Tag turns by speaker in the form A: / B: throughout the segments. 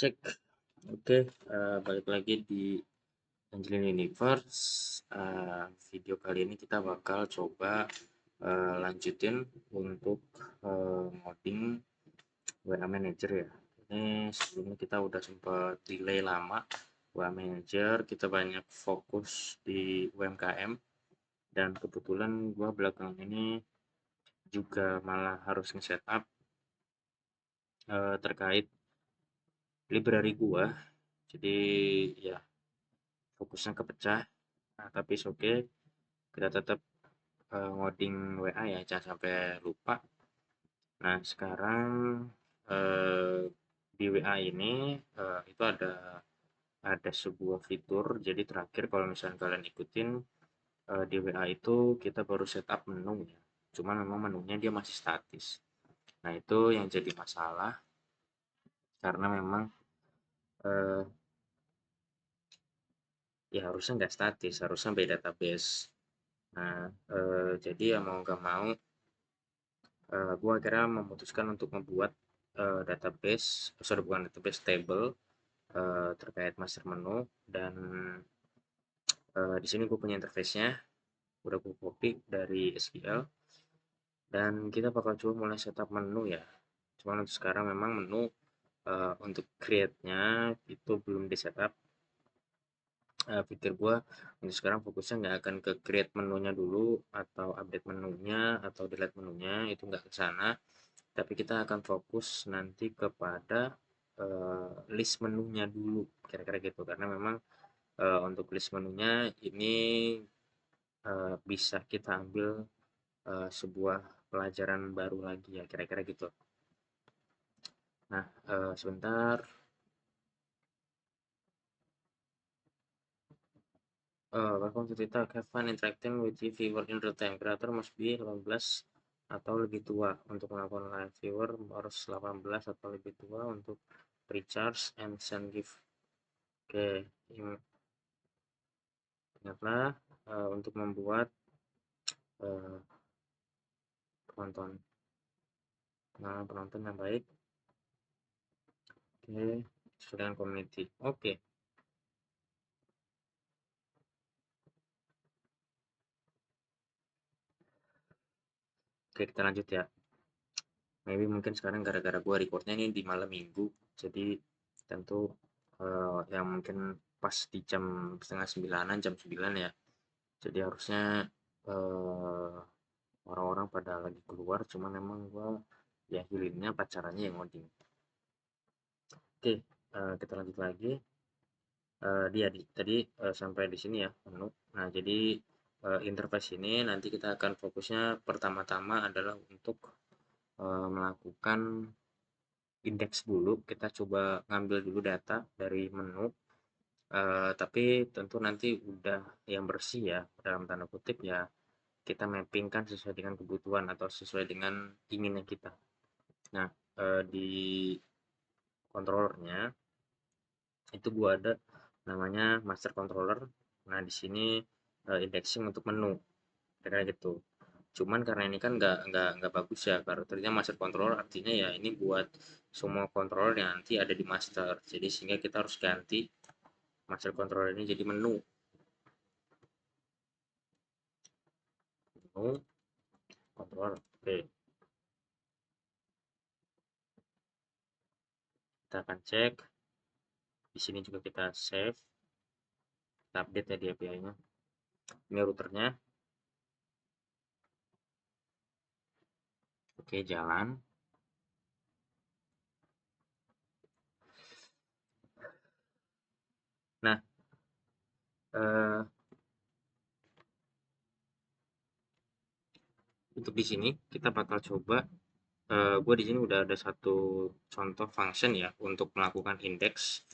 A: Cek. Oke, balik lagi di Angelin Universe. Video kali ini kita bakal coba lanjutin untuk ngoding WA Manager ya. Ini sebelumnya kita udah sempat delay lama WA Manager, kita banyak fokus di UMKM, dan kebetulan gua belakangan ini juga malah harus nge-setup terkait library gua. Jadi ya fokusnya kepecah. Nah, tapi oke, okay. Kita tetap ngoding WA ya, jangan sampai lupa. Nah, sekarang di WA ini itu ada sebuah fitur. Jadi terakhir kalau misalnya kalian ikutin di WA itu kita baru setup menu ya. Cuman memang menunya dia masih statis. Nah, itu yang jadi masalah karena memang eh, ya harusnya nggak statis, harusnya by database. Nah, jadi ya mau nggak mau gue akhirnya memutuskan untuk membuat database, sorry bukan database, table terkait master menu. Dan di sini gue punya interface-nya, udah gue copy dari SQL, dan kita bakal coba mulai setup menu ya. Cuman untuk sekarang memang menu untuk create-nya itu belum di setup. Pikir gue untuk sekarang fokusnya nggak akan ke create menunya dulu, atau update menunya, atau delete menunya, itu nggak ke sana. Tapi kita akan fokus nanti kepada list menunya dulu, kira-kira gitu. Karena memang untuk list menunya ini bisa kita ambil sebuah pelajaran baru lagi ya, kira-kira gitu. Nah, sebentar. Welcome to TikTok. Have fun interacting with the viewer in real time. Creator must be 18 atau lebih tua. Untuk melakukan live, viewer harus 18 atau lebih tua untuk recharge and send gift. Oke, ingatlah untuk membuat penonton penonton yang baik. Oke, sesuai dengan community. Oke. Oke, kita lanjut ya. Maybe mungkin sekarang gara-gara gua recordnya ini di malam minggu, jadi tentu yang mungkin pas di jam setengah 9-an, jam 9 ya. Jadi harusnya eh, orang-orang pada lagi keluar, cuman emang gua ya healingnya pacarannya yang ngoding. Oke, kita lanjut lagi. Tadi sampai di sini ya menu. Nah, jadi interface ini nanti kita akan fokusnya pertama-tama adalah untuk melakukan indeks dulu. Kita coba ngambil dulu data dari menu, tapi tentu nanti udah yang bersih ya, dalam tanda kutip ya, kita mappingkan sesuai dengan kebutuhan atau sesuai dengan inginnya kita. Nah, di controllernya itu gua ada namanya master controller. Nah, di sini indexing untuk menu, kayak gitu. Cuman karena ini kan nggak bagus ya karakternya master controller, artinya ya ini buat semua controller yang nanti ada di master. Jadi sehingga kita harus ganti master controller ini jadi menu. Menu controller. Oke. Kita akan cek. Di sini juga kita save. Kita update ya di API-nya. Ini routernya. Oke, jalan. Nah, eh, untuk di sini kita bakal coba. Gue di sini udah ada satu contoh function ya untuk melakukan indeks.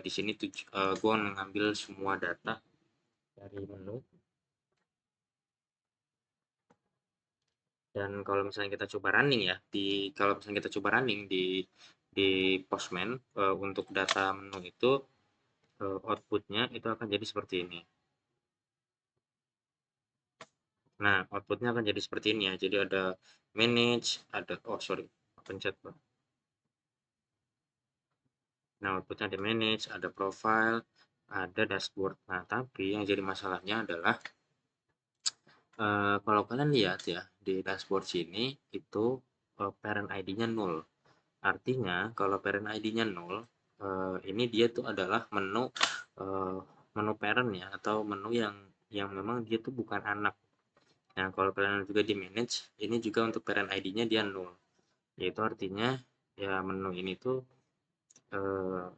A: Di sini gue mengambil semua data dari menu, dan kalau misalnya kita coba running ya, kalau misalnya kita coba running di Postman untuk data menu itu, outputnya itu akan jadi seperti ini. Nah, outputnya akan jadi seperti ini ya. Jadi ada manage, ada, oh sorry, pencet Bang. Nah, outputnya ada manage, ada profile, ada dashboard. Nah, tapi yang jadi masalahnya adalah kalau kalian lihat ya di dashboard sini itu parent ID-nya 0. Artinya kalau parent ID-nya 0, ini dia tuh adalah menu menu parent ya, atau menu yang memang dia tuh bukan anak. Nah, kalau kalian juga di manage, ini juga untuk parent ID-nya dia 0. Yaitu artinya ya menu ini tuh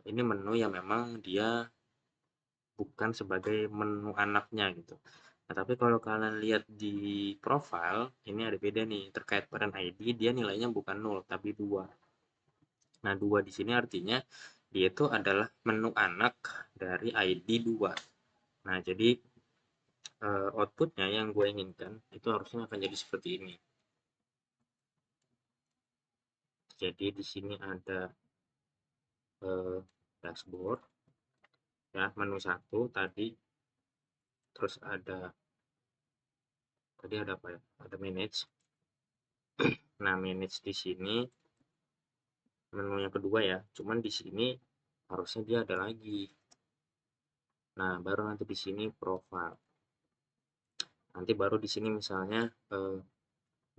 A: ini menu yang memang dia bukan sebagai menu anaknya gitu. Nah, tapi kalau kalian lihat di profile, ini ada beda nih terkait parent ID, dia nilainya bukan 0 tapi 2. Nah, 2 di sini artinya dia itu adalah menu anak dari ID 2. Nah, jadi outputnya yang gue inginkan itu harusnya akan jadi seperti ini. Jadi di sini ada dashboard ya, menu 1 tadi, terus ada apa ya? Ada manage. Nah, manage di sini menu yang kedua ya. Cuman di sini harusnya dia ada lagi. Nah, baru nanti di sini profile. Nanti baru di sini misalnya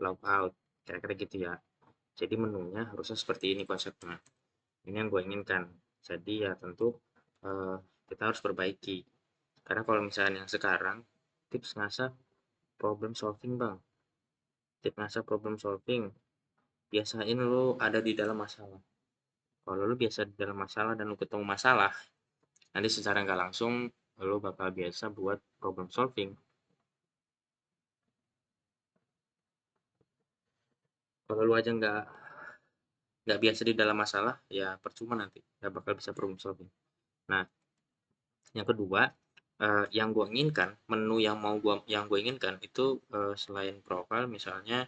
A: logout. Kira-kira gitu ya. Jadi menunya harusnya seperti ini konsepnya. Ini yang gue inginkan. Jadi ya tentu eh, kita harus perbaiki. Karena kalau misalnya yang sekarang tips ngasah problem solving bang. Tips ngasah problem solving. Biasain lo ada di dalam masalah. Kalau lo biasa di dalam masalah dan lo ketemu masalah, nanti secara nggak langsung lo bakal biasa buat problem solving. Kalau lo aja nggak biasa di dalam masalah, ya percuma nanti nggak bakal bisa problem solving. Nah, yang kedua, yang gue inginkan, menu yang gue inginkan itu selain profile, misalnya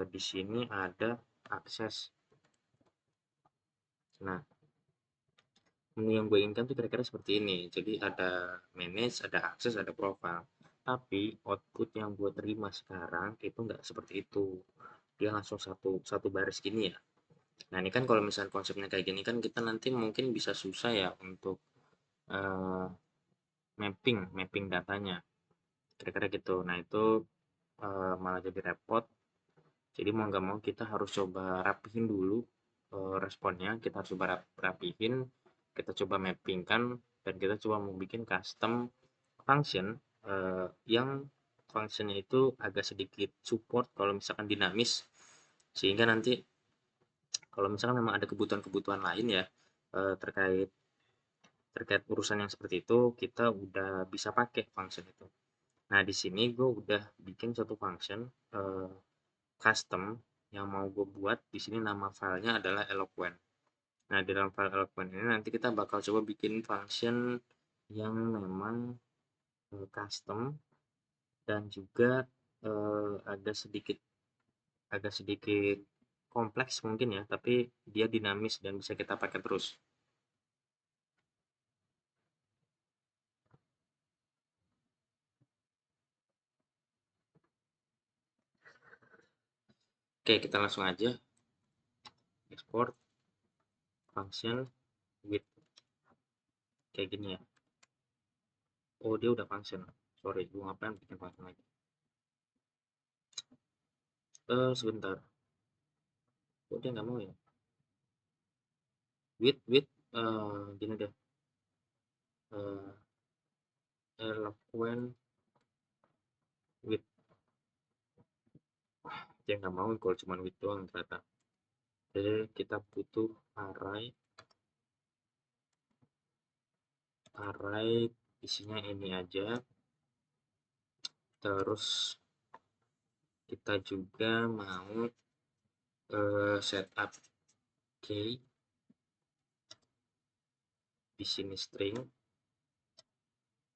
A: di sini ada akses. Nah, menu yang gue inginkan tuh kira-kira seperti ini. Jadi ada manage, ada akses, ada profile. Tapi output yang gue terima sekarang itu nggak seperti itu. Dia langsung satu satu baris gini ya. Nah, ini kan kalau misalnya konsepnya kayak gini kan kita nanti mungkin bisa susah ya untuk eh, mapping mapping datanya. Kira-kira gitu. Nah, itu malah jadi repot. Jadi mau nggak mau kita harus coba rapihin dulu responnya, kita harus coba rapihin, kita coba mapping kan, dan kita coba mau bikin custom function yang functionnya itu agak sedikit support kalau misalkan dinamis, sehingga nanti kalau misalkan memang ada kebutuhan-kebutuhan lain ya terkait terkait urusan yang seperti itu, kita udah bisa pakai function itu. Nah, di sini gue udah bikin satu function custom yang mau gue buat. Di sini nama filenya adalah Eloquent. Nah, di dalam file Eloquent ini nanti kita bakal coba bikin function yang memang custom dan juga agak sedikit kompleks mungkin ya, tapi dia dinamis dan bisa kita pakai terus. Oke, kita langsung aja export function with kayak gini ya. Oh, dia udah function. Sorry, gue ngapain bikin function lagi. Sebentar. Kok dia nggak mau ya? With gini deh. Uh, Eloquent with, dia nggak mau kalau cuma with doang ternyata. Jadi kita butuh array isinya ini aja. Terus kita juga mau setup key di sini string.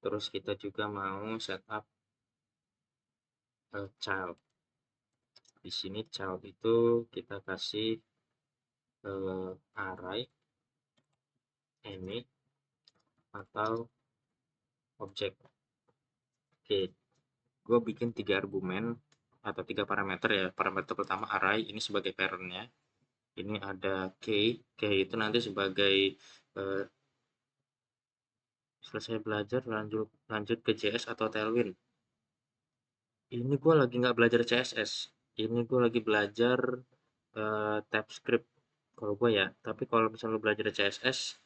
A: Terus kita juga mau setup child. Di sini child itu kita kasih array ini atau objek. Oke, gue bikin 3 argumen atau 3 parameter ya. Parameter pertama array, ini sebagai parentnya. Ini ada key itu nanti sebagai eh, selesai belajar lanjut ke JS atau Tailwind. Ini gue lagi nggak belajar CSS. Ini gue lagi belajar TypeScript kalau gue ya. Tapi kalau misalnya lo belajar CSS,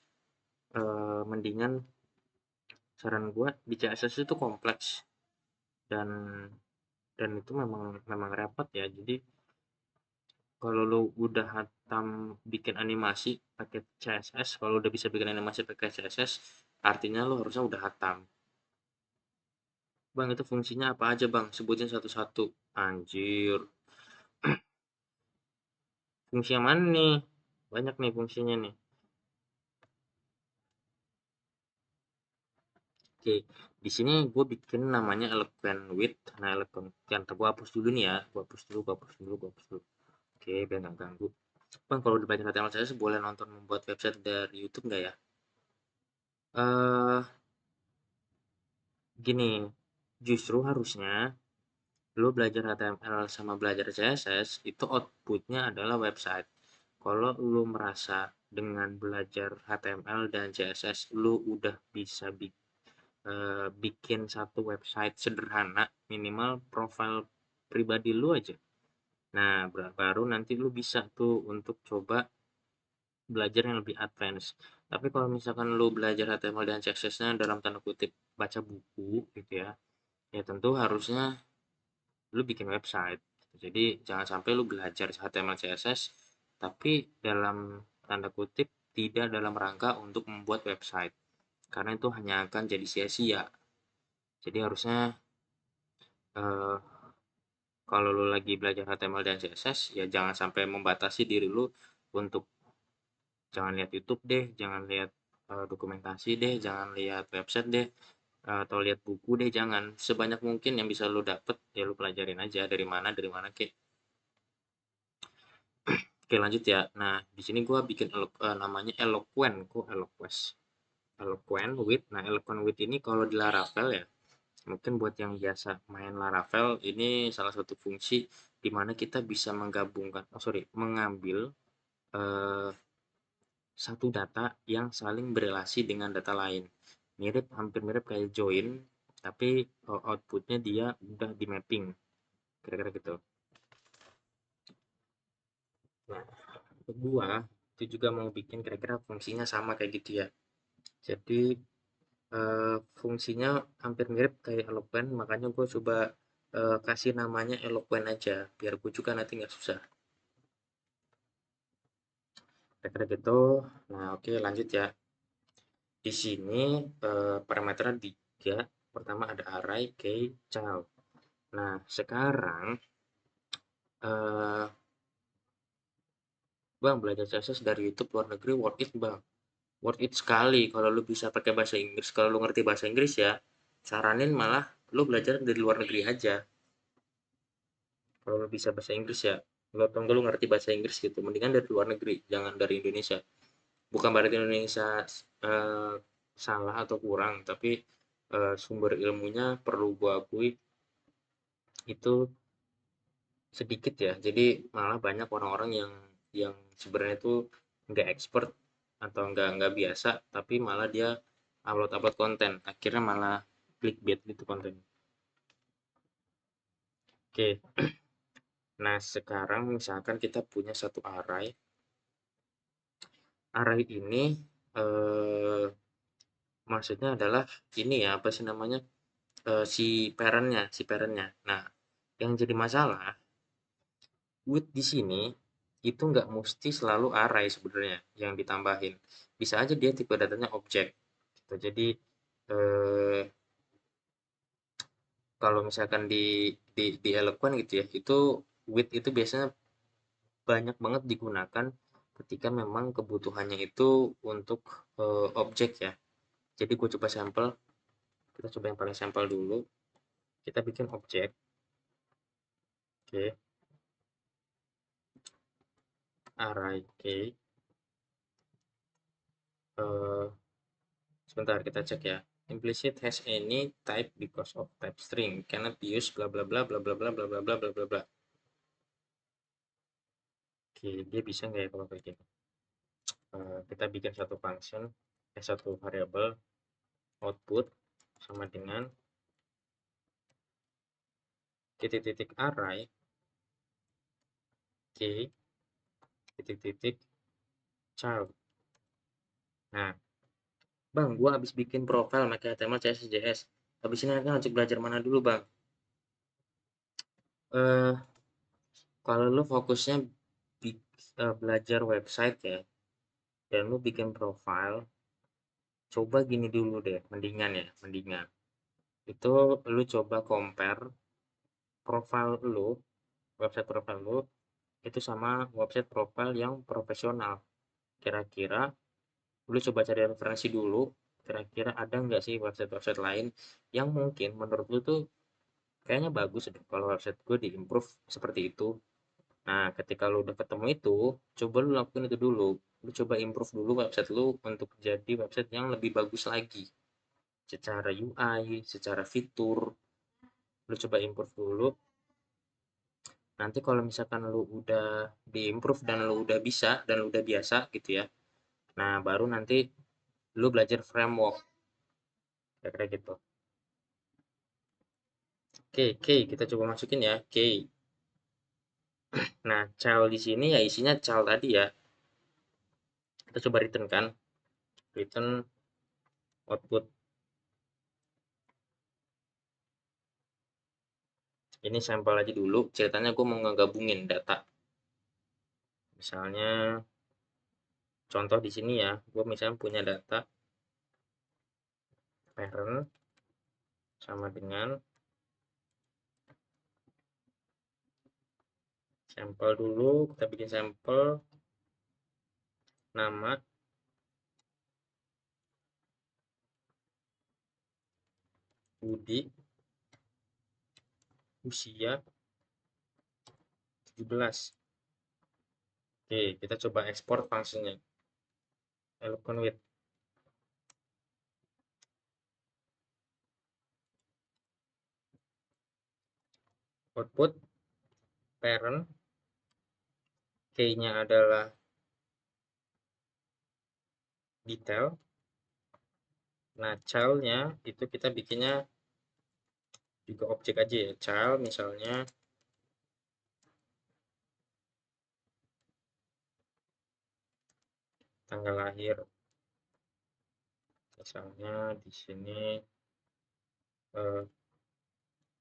A: mendingan saran gue di CSS itu kompleks dan itu memang repot ya. Jadi kalau lo udah hatam bikin animasi pakai CSS, kalau udah bisa bikin animasi pakai CSS, artinya lo harusnya udah hatam. Bang, itu fungsinya apa aja, Bang? Sebutin satu-satu. Anjir, fungsi yang mana nih? Banyak nih fungsinya nih. Oke, di sini gue bikin namanya Eloquent Width. Nah, Eloquent, yang gue hapus dulu nih ya. Gue hapus dulu. Oke, biar nggak ganggu. Bang, kalau di belajar HTML saya boleh nonton membuat website dari YouTube nggak ya? Eh, Gini, justru harusnya lo belajar HTML sama belajar CSS itu outputnya adalah website. Kalau lo merasa dengan belajar HTML dan CSS lo udah bisa bikin satu website sederhana, minimal profil pribadi lu aja. Nah, baru nanti lu bisa tuh untuk coba belajar yang lebih advance. Tapi kalau misalkan lu belajar HTML dan CSS-nya dalam tanda kutip baca buku gitu ya, ya tentu harusnya lu bikin website. Jadi jangan sampai lu belajar HTML CSS tapi dalam tanda kutip tidak dalam rangka untuk membuat website. Karena itu hanya akan jadi sia-sia. Jadi harusnya eh, kalau lu lagi belajar HTML dan CSS, ya jangan sampai membatasi diri lu untuk jangan lihat YouTube deh, jangan lihat dokumentasi deh, jangan lihat website deh, atau lihat buku deh, jangan. Sebanyak mungkin yang bisa lu dapet, ya lu pelajarin aja dari mana kek. Oke, lanjut ya. Nah, di sini gua bikin namanya Eloquent, kok Eloquest. Eloquent with. Nah, Eloquent with ini kalau di Laravel ya, mungkin buat yang biasa main Laravel, ini salah satu fungsi di mana kita bisa menggabungkan, mengambil eh, satu data yang saling berelasi dengan data lain. Hampir mirip kayak join, tapi outputnya dia udah di mapping, kira-kira gitu. Nah, kedua, itu juga mau bikin kira-kira fungsinya sama kayak gitu ya. Jadi, fungsinya hampir mirip kayak Eloquent, makanya gue coba kasih namanya Eloquent aja, biar gue juga nanti nggak susah. Kira-kira gitu. Nah, oke, lanjut ya. Di sini parameternya 3. Pertama ada array, key, child. Nah, sekarang eh, Bang, belajar CSS dari YouTube luar negeri worth it, Bang. Worth it sekali kalau lu bisa pakai bahasa Inggris. Kalau lu ngerti bahasa Inggris ya, saranin malah lu belajar dari luar negeri aja. Kalau lu bisa bahasa Inggris ya, lu tau lu ngerti bahasa Inggris gitu, mendingan dari luar negeri, jangan dari Indonesia. Bukan berarti Indonesia eh, salah atau kurang, tapi sumber ilmunya perlu gua akui itu sedikit ya. Jadi malah banyak orang-orang yang sebenarnya itu nggak expert atau nggak biasa, tapi malah dia upload-upload konten. Akhirnya malah clickbait gitu konten. Oke, nah sekarang misalkan kita punya satu array. Array ini maksudnya adalah ini ya apa sih namanya si parentnya. Nah, yang jadi masalah with di sini itu nggak mesti selalu array sebenarnya yang ditambahin. Bisa aja dia tipe datanya objek. Gitu. Jadi eh, kalau misalkan di Eloquent gitu ya, itu with itu biasanya banyak banget digunakan ketika memang kebutuhannya itu untuk objek ya. Jadi gue coba sampel, kita coba yang paling sampel dulu. Kita bikin objek, oke, array key, eh, sebentar kita cek ya. Implicit has any type because of type string cannot be used bla bla bla bla bla bla bla bla bla bla bla bla. Oke, dia bisa nggak ya kalau kayak gini? kita bikin satu variabel output sama dengan titik-titik array k titik-titik child. Nah, bang, gua habis bikin profile pakai HTML, CSS, habis ini nanti lanjut belajar mana dulu, bang? eh Kalau lu fokusnya belajar website ya, dan lu bikin profile, coba gini dulu deh, mendingan. Itu lu coba compare profile lu, website profile lu, itu sama website profile yang profesional. Kira-kira lu coba cari referensi dulu, kira-kira ada nggak sih website-website lain yang mungkin menurut lu tuh kayaknya bagus deh kalau website gue di-improve seperti itu. Nah, ketika lu udah ketemu itu, coba lu lakuin itu dulu. Lu coba improve dulu website lu untuk jadi website yang lebih bagus lagi. Secara UI, secara fitur, lu coba improve dulu. Nanti kalau misalkan lu udah di-improve dan lu udah bisa dan lu udah biasa gitu ya. Nah, baru nanti lu belajar framework. Kira-kira gitu. Oke, kita coba masukin ya. Nah, child di sini ya isinya child tadi ya. Kita coba return kan. Return output. Ini sampel aja dulu. Ceritanya gue mau ngegabungin data. Misalnya contoh di sini ya, gue misalnya punya data parent sama dengan sampel dulu. Kita bikin sampel nama Budi, usia 17. Oke, kita coba ekspor fungsinya. Eloquent with output parent, key-nya adalah detail. Nah, child-nya itu kita bikinnya juga objek aja ya. Child misalnya tanggal lahir. Misalnya di sini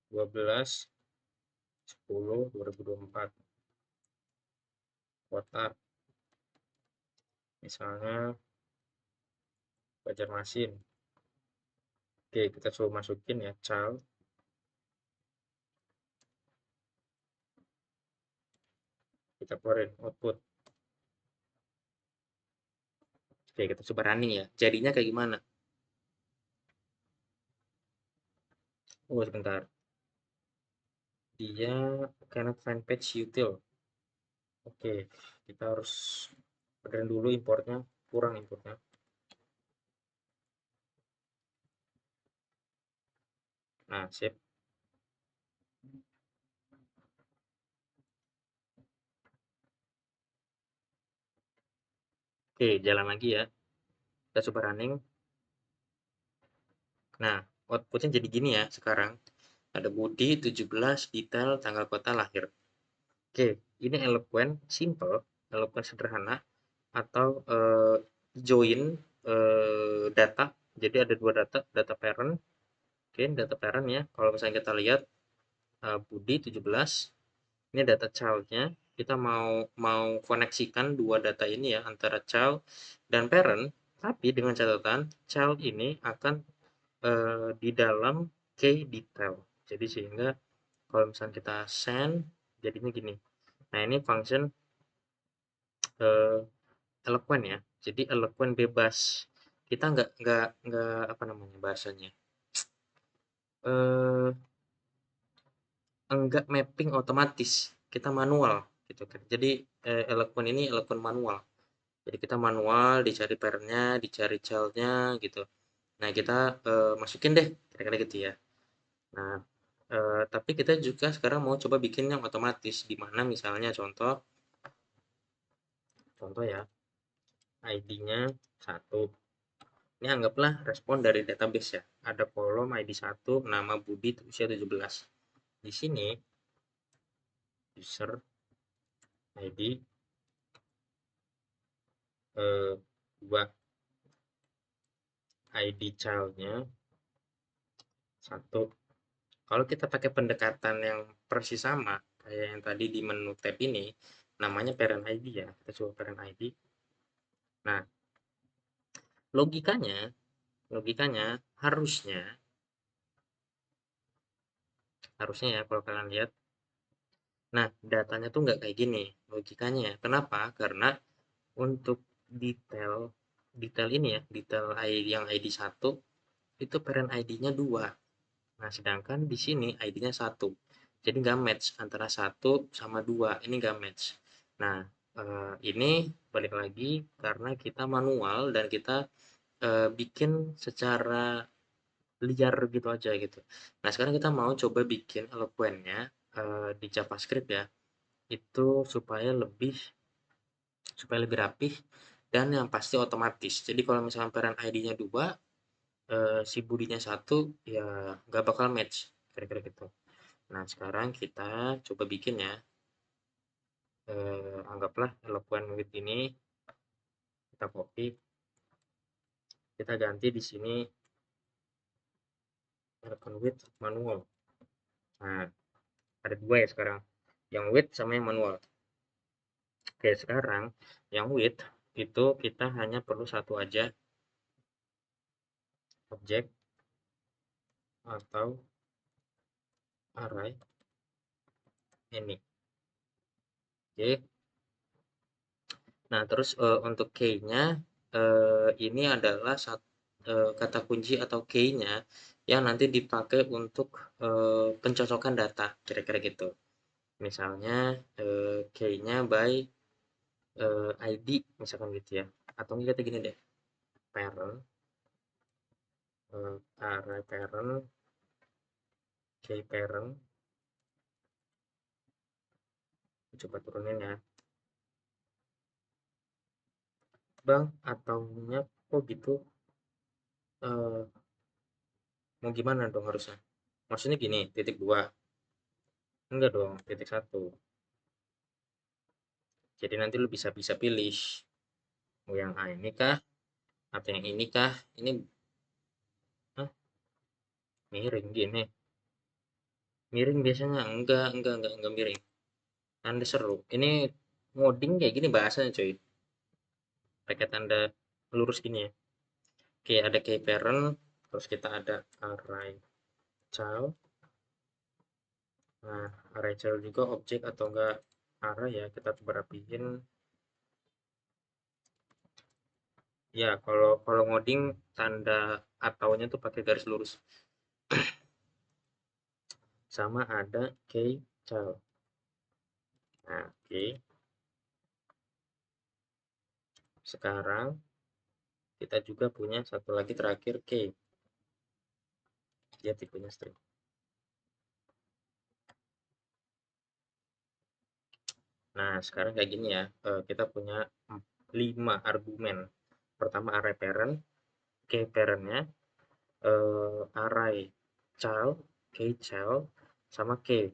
A: 12/10/2024. Kota misalnya Banjarmasin. Oke, kita coba masukin ya child. Kita keluarin output. Oke, kita coba running ya. Jadinya kayak gimana? Oh, sebentar. Dia cannot find page util. Oke, kita harus benerin dulu importnya. Kurang importnya. Nah, sip. Oke, jalan lagi ya. Kita coba running. Nah, outputnya jadi gini ya sekarang. Ada Budi 17, detail, tanggal kota lahir. Oke, ini eloquent, simple, eloquent sederhana, atau join data. Jadi ada dua data, data parent. Oke, data parent ya. Kalau misalnya kita lihat Budi 17, ini data child-nya. Kita mau mau koneksikan dua data ini ya antara child dan parent, tapi dengan catatan child ini akan di dalam key detail. Jadi sehingga kalau misalnya kita send jadinya gini. Nah, ini function eloquent ya. Jadi eloquent bebas. Kita nggak apa namanya bahasanya. Eh enggak mapping otomatis. Kita manual gitu kan. Jadi eloquent ini eloquent manual. Jadi kita manual dicari parentnya, dicari childnya gitu. Nah, kita masukin deh kira-kira gitu ya. Nah, tapi kita juga sekarang mau coba bikin yang otomatis di mana misalnya contoh contoh ya. ID-nya 1. Ini anggaplah respon dari database ya. Ada kolom ID 1, nama Budi, usia 17. Di sini user ID 2, ID child-nya 1. Kalau kita pakai pendekatan yang persis sama kayak yang tadi di menu tab ini, namanya parent ID ya. Kita coba parent ID. Nah, logikanya harusnya ya kalau kalian lihat. Nah, datanya tuh nggak kayak gini logikanya. Kenapa? Karena untuk detail detail ini ya, detail ID yang ID 1 itu parent ID-nya 2. Nah, sedangkan di sini ID-nya 1. Jadi nggak match antara 1 sama 2. Ini nggak match. Nah, ini balik lagi karena kita manual dan kita bikin secara liar gitu aja gitu. Nah, sekarang kita mau coba bikin eloquent-nya di JavaScript ya. Itu supaya lebih rapih dan yang pasti otomatis. Jadi kalau misalkan parent ID-nya 2, si Budinya 1, ya nggak bakal match, kira-kira gitu. Nah, sekarang kita coba bikin ya. Anggaplah eloquent with ini kita copy, kita ganti di sini eloquent with manual. Nah, ada 2 ya sekarang, yang with sama yang manual. Oke, sekarang yang with itu kita hanya perlu satu aja, objek atau array ini. Oke. Nah, terus untuk key-nya ini adalah kata kunci atau key-nya yang nanti dipakai untuk pencocokan data, kira-kira gitu. Misalnya key-nya by ID, misalkan gitu ya. Atau kita gini deh, parent, array parent, key parent. Coba turunin ya. Bang, ataunya kok gitu? Mau gimana dong harusnya? Maksudnya gini, titik 2. Enggak dong, titik 1. Jadi nanti lu bisa pilih mau yang A ini kah atau yang ini kah. Ini miring gini. Miring biasanya enggak miring. Anda seru. Ini ngoding kayak gini bahasanya coy. Pakai tanda lurus gini ya. Oke, ada key parent, terus kita ada array child. Nah, array child juga objek atau enggak array ya, kita coba rapihin. Ya, kalau ngoding tanda ataunya tuh pakai garis lurus. Sama ada key child. Nah, oke. Sekarang kita juga punya satu lagi terakhir key. Dia tipenya string. Nah, sekarang kayak gini ya. Kita punya 5 argumen. Pertama array parent, key parentnya, array child, key child, sama key.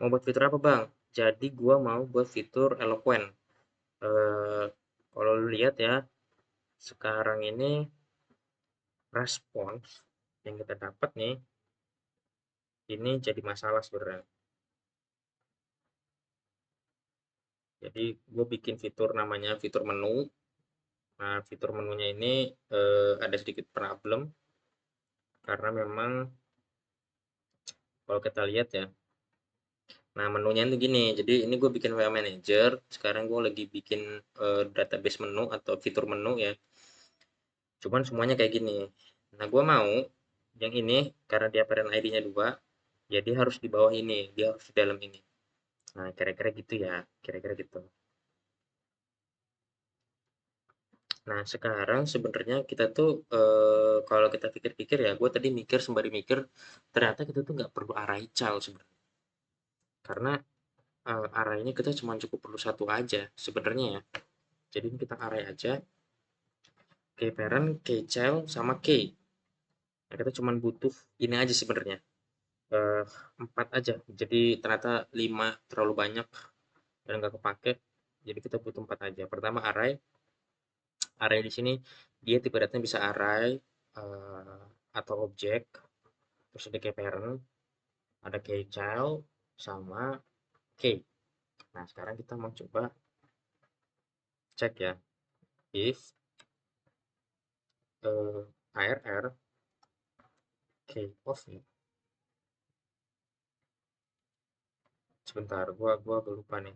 A: Mau buat fitur apa bang? Jadi gua mau buat fitur eloquent. Kalau lu lihat ya, sekarang ini respons yang kita dapat nih, ini jadi masalah sebenarnya. Jadi gue bikin fitur namanya fitur menu. Nah, fitur menunya ini ada sedikit problem karena memang kalau kita lihat ya. Nah, menunya itu gini. Jadi ini gue bikin file manager. Sekarang gue lagi bikin database menu atau fitur menu ya. Cuman semuanya kayak gini. Nah, gue mau yang ini karena dia parent ID-nya 2, jadi harus di bawah ini, dia harus di dalam ini. Nah, kira-kira gitu ya, kira-kira gitu. Nah, sekarang sebenarnya kita tuh kalau kita pikir-pikir ya, gue tadi mikir sembari mikir, ternyata kita tuh nggak perlu array child sebenarnya. Karena arraynya kita cuma cukup perlu satu aja sebenarnya ya. Jadi kita array aja. key parent, key child, sama key. Nah, kita cuma butuh ini aja sebenarnya. Eh, 4 aja. Jadi ternyata 5 terlalu banyak dan nggak kepake. Jadi kita butuh 4 aja. Pertama array. Array di sini dia tipe datanya bisa array atau objek. Terus ada key parent, ada key child, sama key. Nah, sekarang kita mau coba cek ya. If ARR key of nih. Sebentar, gua lupa nih.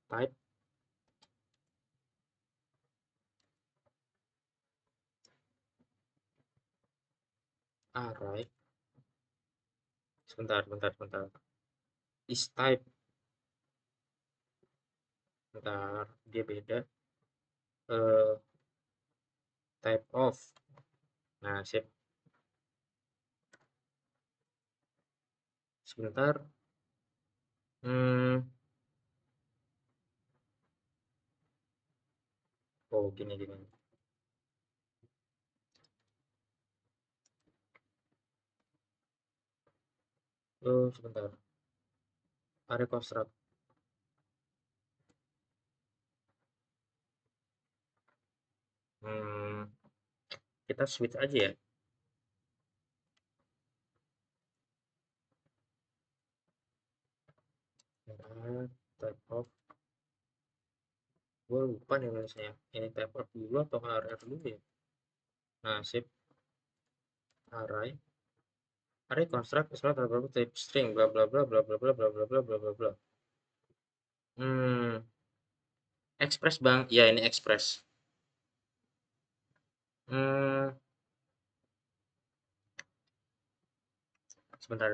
A: Type array. Sebentar. Is type. Bentar, dia beda. eh Type of. Nah, sip. Sebentar. Hmm, oh gini. Sebentar. Array construct. Hmm, kita switch aja ya. Nah, type of. Gue lupa nih nulisnya. Ini type of dulu atau array dulu ya? Nah, sip. Array. Array construct is not available type string bla bla bla bla bla bla bla bla bla bla bla bla. Hmm, express bang. Ya ini express. Hmm, sebentar.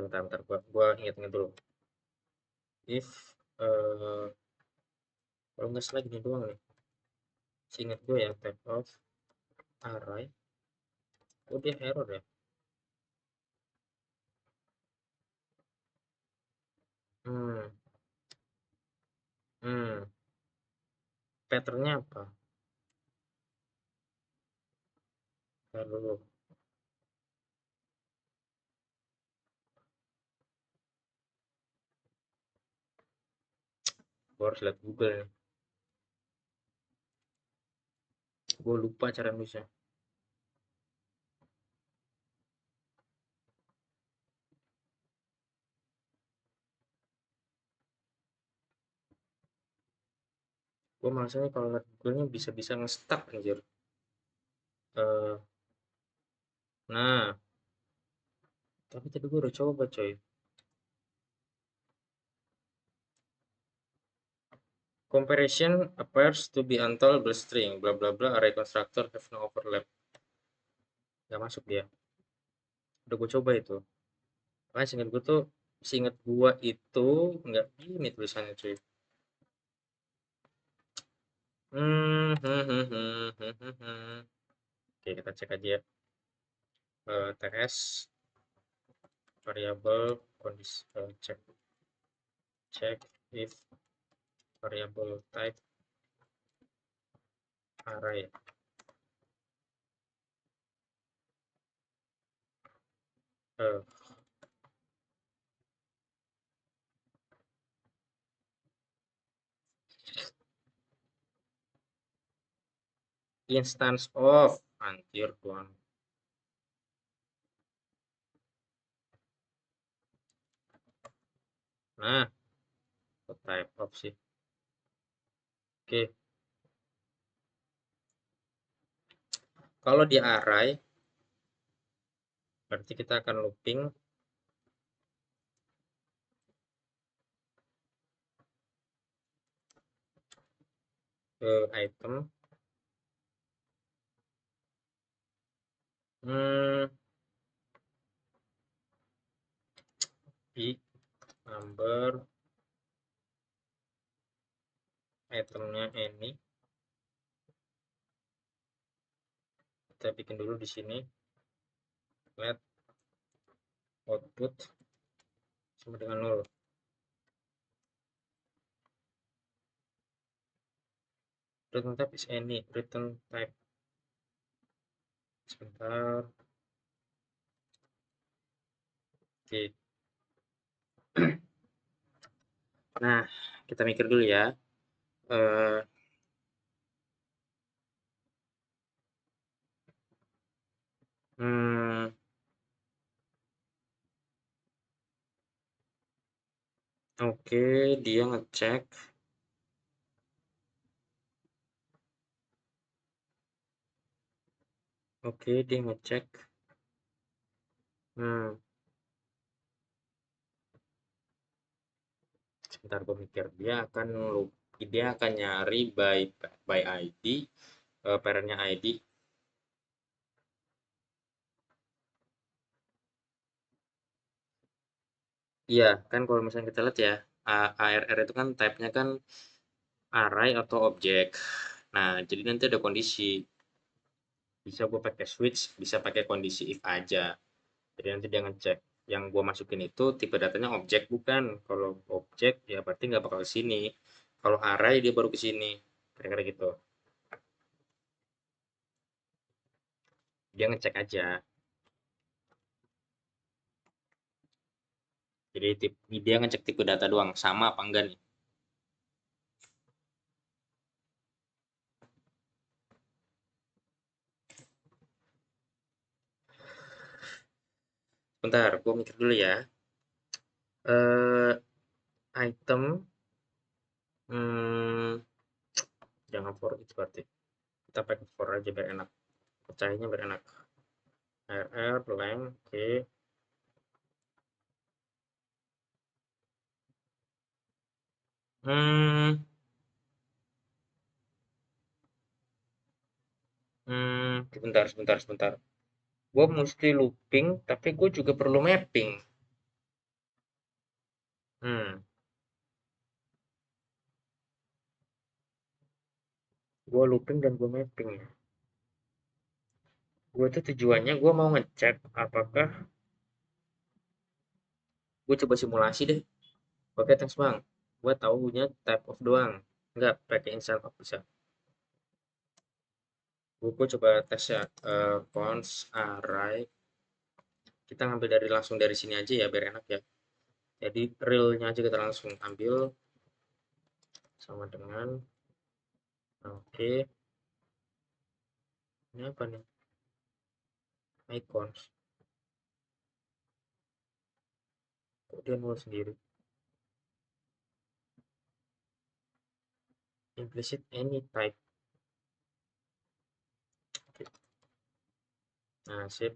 A: Gua ingat dulu. If kalau nggak salah gini doang nih. Seingat gue ya type of array. Oh dia error ya. Hmm, hmm. Patternnya apa? Ntar dulu. Gue harus lihat Google nih. Gue lupa cara nulisnya. Gue malasnya kalau lihat Google-nya bisa-bisa nge-stuck anjir. Eh, nah, tapi tadi gue udah coba coy. Comparison appears to be untouchable string, bla bla bla, array constructor have no overlap. Gak masuk dia. Udah gue coba itu. Makanya seingat gue itu nggak gini tulisannya cuy. Oke, kita cek aja ya. TS variable kondisi check if variable type array. Uh, Instance of anjir tuan. Nah, type of sih. Oke, kalau di array berarti kita akan looping ke item. Di number itemnya ini kita bikin dulu di sini let output sama dengan 0. Return type is any return type. Sebentar. Oke. Nah, kita mikir dulu ya. Eh, hmm, oke, dia ngecek. Oke, dia ngecek. Hmm, sebentar gue mikir. Dia akan nyari by ID, parentnya ID. Iya, kan kalau misalnya kita lihat ya, ARR itu kan type-nya kan array atau objek. Nah, jadi nanti ada kondisi. Bisa gue pakai switch, bisa pakai kondisi if aja. Jadi nanti dia ngecek yang gue masukin itu tipe datanya objek bukan. Kalau objek ya berarti nggak bakal ke sini. Kalau array dia baru ke sini. Kira-kira gitu. Dia ngecek aja. Jadi dia ngecek tipe data doang sama apa enggak nih. Bentar, gue mikir dulu ya. Eh item hmm, jangan for itu berarti. Kita pakai for aja biar enak. Pecahinnya biar enak. RR length oke. Hmm, sebentar. Gue mesti looping, tapi gue juga perlu mapping. Hmm, gue looping dan gue mapping ya. Gue tuh tujuannya gue mau ngecek apakah gue coba simulasi deh. Oke, thanks bang. Gue taunya type of doang. Nggak pakai insert of bisa. Gue coba tes ya. Cons array. Kita ngambil langsung dari sini aja ya biar enak ya. Jadi realnya aja kita langsung ambil sama dengan oke. Ini apa nih? Icons. Kok dia nol sendiri? Implicit any type. Oke. Nah, sip.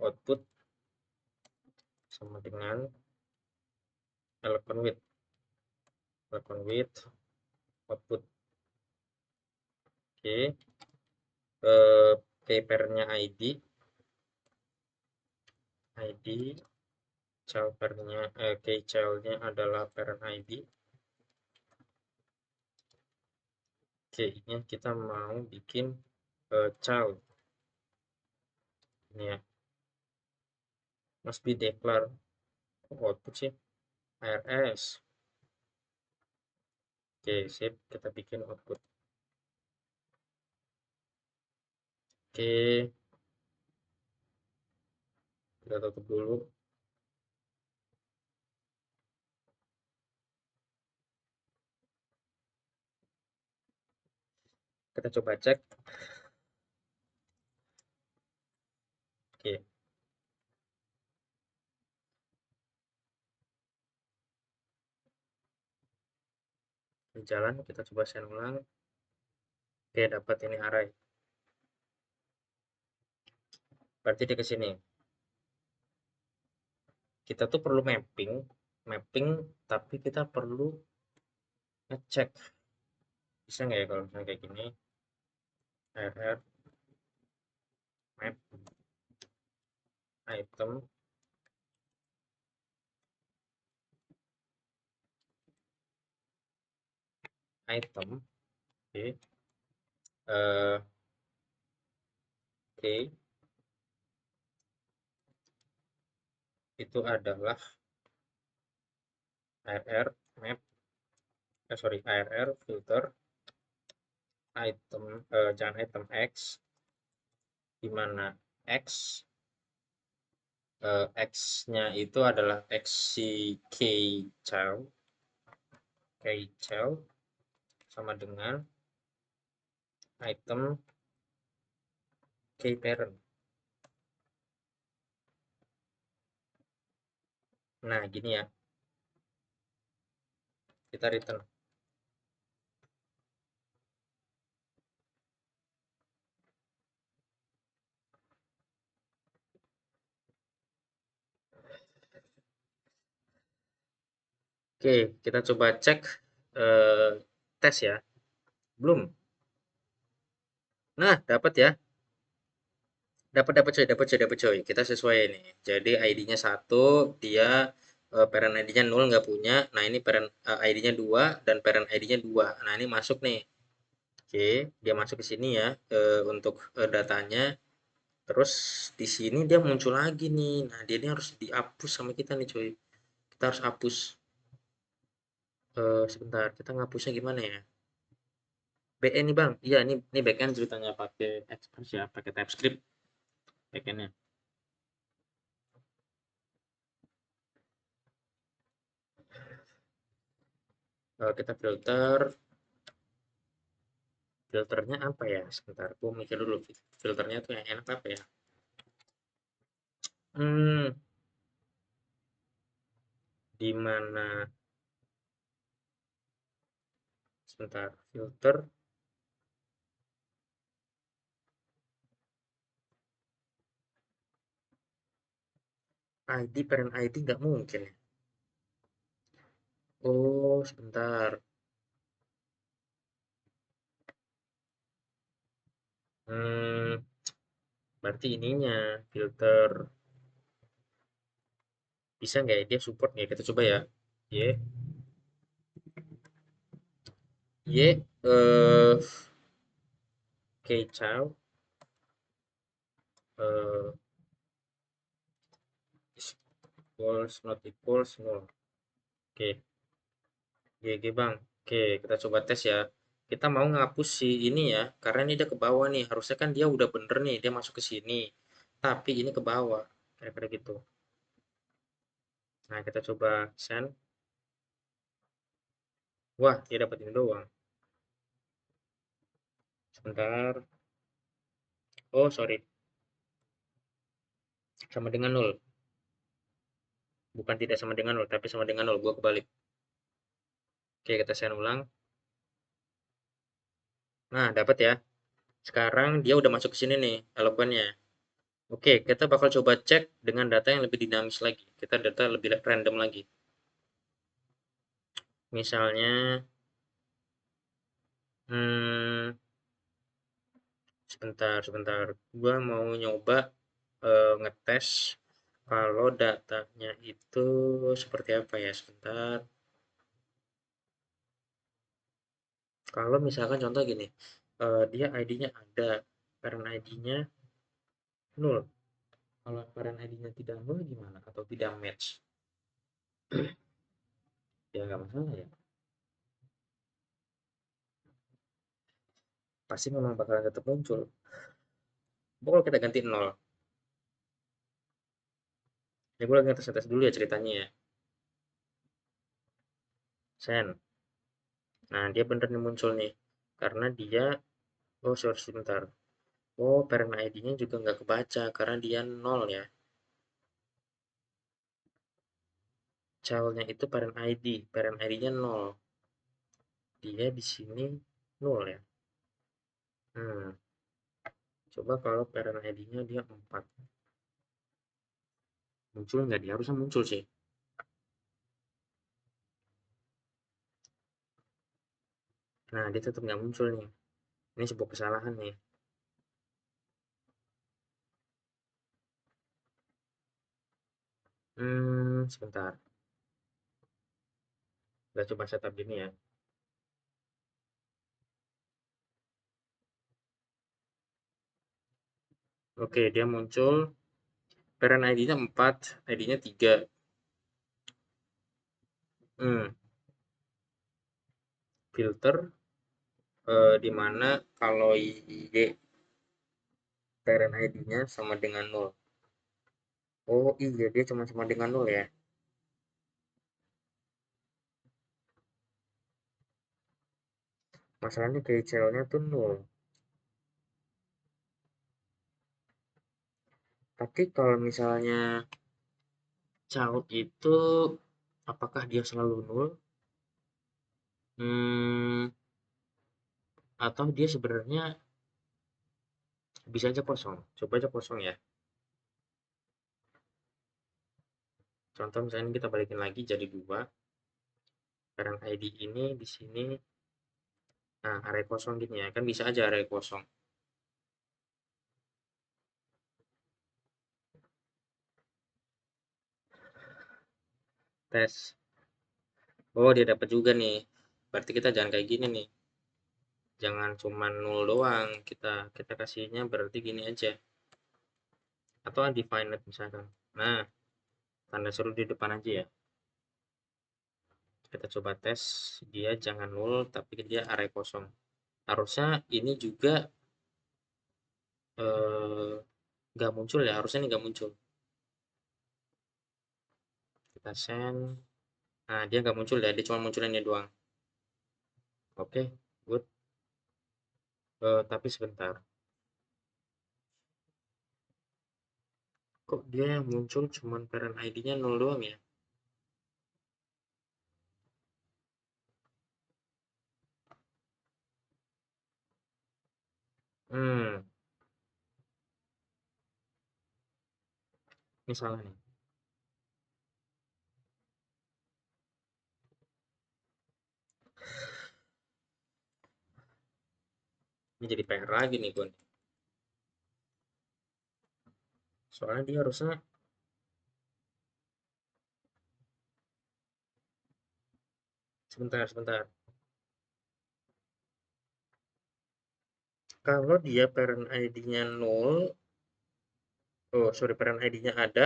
A: Output sama dengan electron width output. Oke. Papernya ID key childnya adalah parent ID. Key-nya kita mau bikin child ini ya, must be declare output sih ARS. Oke, sip, kita bikin output. Oke, kita tutup dulu. Kita coba cek. Oke, di jalan kita coba send ulang. Oke, dapat ini array. Berarti dia ke sini. Kita tuh perlu mapping, tapi kita perlu ngecek. Bisa nggak ya kalau misalnya kayak gini? RR map item oke. eh, oke, itu adalah RR map ARR filter item, jangan item X, di mana X X-nya itu adalah X si child, sama dengan item parent. Nah, gini ya, kita return. Oke, kita coba cek tes ya. Belum. Nah, dapat ya. Dapat coy. Kita sesuai ini. Jadi ID-nya 1, dia parent ID-nya 0 nggak punya. Nah, ini parent ID-nya 2 dan parent ID-nya 2. Nah, ini masuk nih. Oke, dia masuk ke sini ya untuk datanya. Terus di sini dia muncul lagi nih. Nah, dia ini harus dihapus sama kita nih, coy. Kita harus hapus. Sebentar, kita ngapusnya gimana ya? BN nih, Bang. Iya, ini backend ceritanya pakai Express ya, pakai TypeScript backendnya. Kita filternya apa ya? Sebentar, aku mikir dulu. Filternya tuh yang enak apa ya? Hmm, di mana? Sebentar, filter ID parent ID nggak mungkin ya? Oh, sebentar. Hmm, berarti ininya filter bisa nggak ya? Dia support nggak? Kita coba ya. Y, child uh, is equals not equals nol. Oke, GG Bang. Oke, kita coba tes ya. Kita mau ngapus si ini ya, karena ini dia ke bawah nih. Harusnya kan dia udah bener nih, dia masuk ke sini. Tapi ini ke bawah, kira-kira gitu. Nah, kita coba send. Wah, dia dapat ini doang. Sebentar. Oh, sorry. Sama dengan nol. Bukan tidak sama dengan nol, tapi sama dengan nol. Gua kebalik. Oke, kita send ulang. Nah, dapat ya. Sekarang dia udah masuk ke sini nih, eloquentnya. Oke, kita bakal coba cek dengan data yang lebih dinamis lagi. Kita data lebih random lagi. Misalnya, hmm, sebentar. Gua mau nyoba ngetes kalau datanya itu seperti apa ya. Sebentar. Kalau misalkan contoh gini, dia ID-nya ada, parent ID-nya 0. Kalau parent ID-nya tidak 0 gimana? Atau tidak match? Ya nggak masalah ya. Pasti memang bakalan tetap muncul. Kalau kita ganti 0, ya gue lagi ngetes-ngetes dulu ya ceritanya ya. Send. Nah, dia bener nih muncul nih. Karena dia, oh sorry sebentar. Oh, parent ID-nya juga nggak kebaca karena dia 0 ya. Child-nya itu parent ID-nya 0. Dia di sini 0 ya. Hmm, coba kalau parent ID-nya dia 4. Muncul nggak dia? Harusnya muncul sih. Nah, dia tetap nggak muncul nih. Ini sebuah kesalahan nih. Sebentar. Kita coba setup gini ya. Oke, dia muncul. Parent ID-nya 4, ID-nya 3. Hmm, filter di mana kalau Y parent ID-nya sama dengan nol. Oh iya, dia cuma sama dengan nol ya. Masalahnya KCL-nya tuh nol. Tapi kalau misalnya child itu apakah dia selalu nol? Hmm, atau dia sebenarnya bisa aja kosong. Coba aja kosong ya. Contoh misalnya kita balikin lagi jadi dua. Parent ID ini di sini, nah array kosong gini ya. Kan bisa aja array kosong. Tes. Oh, dia dapat juga nih. Berarti kita jangan kayak gini nih. Jangan cuma nol doang. Kita kasihnya berarti gini aja. Atau undefined misalkan. Nah, tanda seru di depan aja ya. Kita coba tes. Dia jangan nol, tapi dia array kosong. Harusnya ini juga eh, nggak muncul ya. Harusnya ini nggak muncul. Kita send. Nah, dia nggak muncul ya. Dia cuma munculin ini doang. Oke, good. Tapi sebentar. Kok dia yang muncul cuman parent ID-nya nol doang ya? Hmm, ini salah nih. Ini jadi PR lagi nih gue. Soalnya dia harusnya, sebentar. Kalau dia parent ID-nya nol, oh sorry, parent ID-nya ada,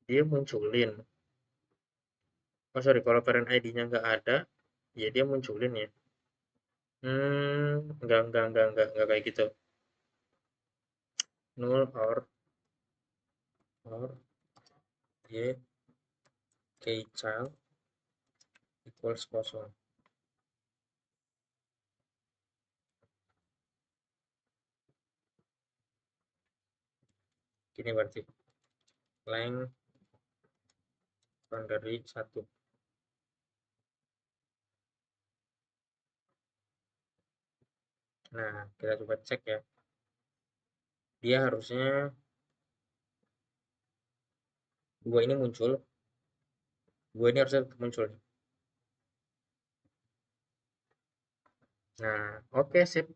A: dia munculin. Oh sorry, kalau parent ID-nya nggak ada, ya dia munculin ya. Enggak kayak gitu. Null or y k child equals kosong. Gini berarti length kurang dari 1. Nah, kita coba cek ya. Dia harusnya dua ini muncul, dua ini harusnya muncul. Nah, oke sip.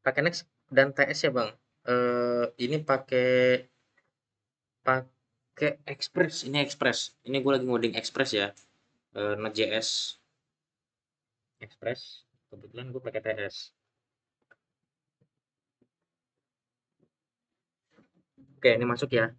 A: Pakai next dan TS ya bang. Ini pakai Express. Ini Express. Ini gue lagi ngoding Express ya. Node.js Express. Kebetulan gue pakai TS. Oke, ini masuk ya.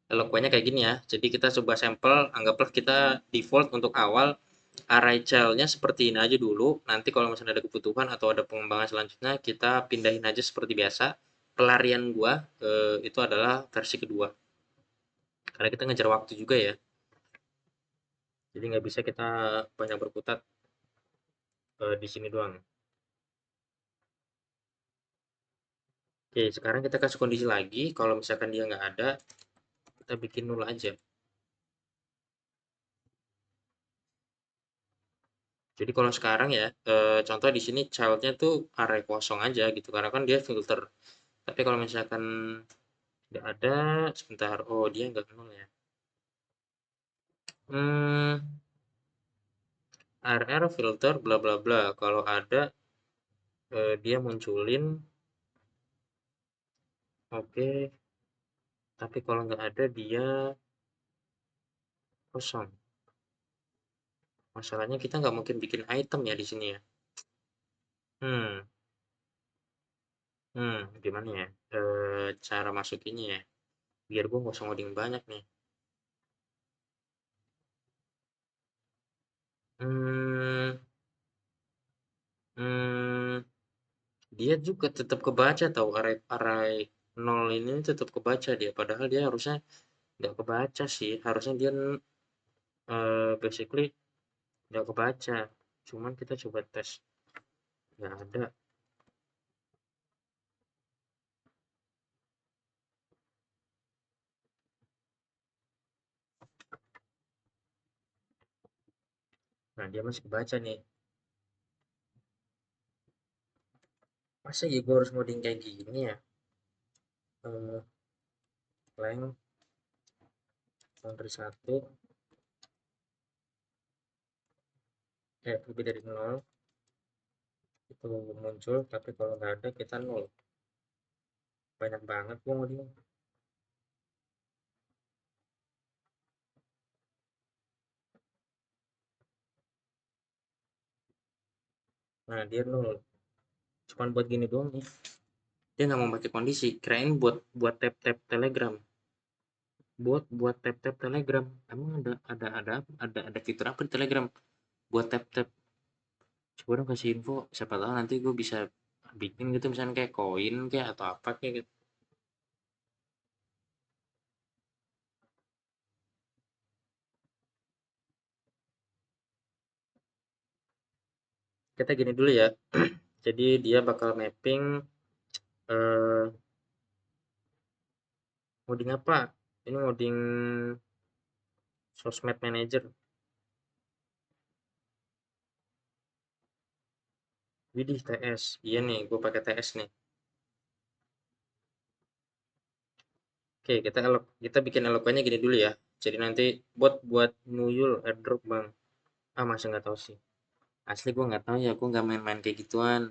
A: Eloquentnya kayak gini ya. Jadi kita coba sampel. Anggaplah kita default untuk awal array child-nya seperti ini aja dulu. Nanti kalau misalnya ada kebutuhan atau ada pengembangan selanjutnya, kita pindahin aja seperti biasa. Pelarian gua itu adalah versi kedua. Karena kita ngejar waktu juga ya. Jadi nggak bisa kita banyak berkutat di sini doang. Oke, sekarang kita kasih kondisi lagi. Kalau misalkan dia nggak ada, kita bikin nol aja. Jadi kalau sekarang ya, contoh di sini child-nya tuh array kosong aja gitu, karena kan dia filter. Tapi kalau misalkan nggak ada, sebentar, oh dia nggak nol ya. Hmm, RR filter bla bla bla. Kalau ada, dia munculin, oke. Tapi kalau nggak ada, dia kosong. Masalahnya kita nggak mungkin bikin item ya di sini ya. Hmm, gimana ya? Cara masukinnya ya. Biar gue nggak usah ngoding banyak nih. Hmm, hmm, dia juga tetap kebaca tahu array array 0 ini tetap kebaca dia. Padahal dia harusnya nggak kebaca sih. Harusnya dia basically nggak kebaca. Cuman kita coba tes. Nggak ada. Nah, dia masih kebaca nih. Masa ya gue harus ngoding kayak gini ya? Eh, Length boundary 1 lebih dari 0 itu muncul, tapi kalau nggak ada kita 0. Banyak banget gue ngoding. Nah, dia 0. Cuman buat gini doang nih. Dia nggak mau pakai kondisi. Kirain buat tap tap Telegram. Buat tap tap Telegram. Emang ada fitur apa di Telegram? Buat tap tap. Coba dong kasih info. Siapa tahu nanti gue bisa bikin gitu misalnya kayak koin kayak atau apa kayak gitu. Kita gini dulu ya. Jadi dia bakal mapping eh ngoding apa? Ini ngoding sosmed manager. Widih TS. Iya nih, gue pakai TS nih. Oke, kita bikin elokannya gini dulu ya. Jadi nanti buat nuyul airdrop bang. Ah masa nggak tahu sih. Asli gue nggak tahu ya. Gue nggak main-main kayak gituan.